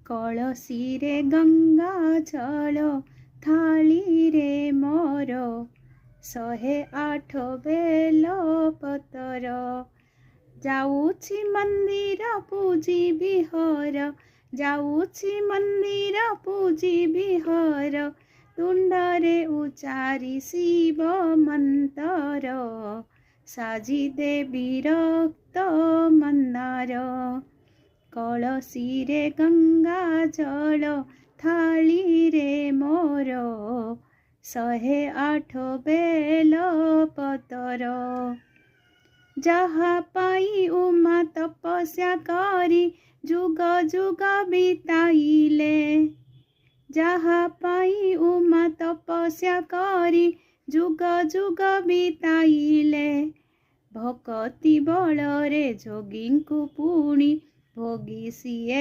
କଳସୀରେ ଗଙ୍ଗା ଜଳ ଥାଳିରେ ମୋର 108 ବେଲ ପତର। ଯାଉଛି ମନ୍ଦିର ପୂଜିବି ହର, ଯାଉଛି ମନ୍ଦିର ପୂଜିବି ହର, ତୁଣ୍ଡରେ ଉଚାରି ଶିବ ମନ୍ତର, ସାଜିଦେ ବିରକ୍ତ ମନ୍ଦାର। କଳସୀରେ ଗଙ୍ଗା ଜଳ ଥାଳିରେ ମୋର 108 ବେଲ ପତର। ଯାହା ପାଇଁ ଉମା ତପସ୍ୟା କରି ଯୁଗ ଯୁଗ ବିତାଇଲେ, ଯାହା ପାଇଁ ଉମା ତପସ୍ୟା କରି ଯୁଗ ଯୁଗ ବିତାଇଲେ, ଭକତି ବଳରେ ଯୋଗୀଙ୍କୁ ପୁଣି ଭୋଗୀ ସିଏ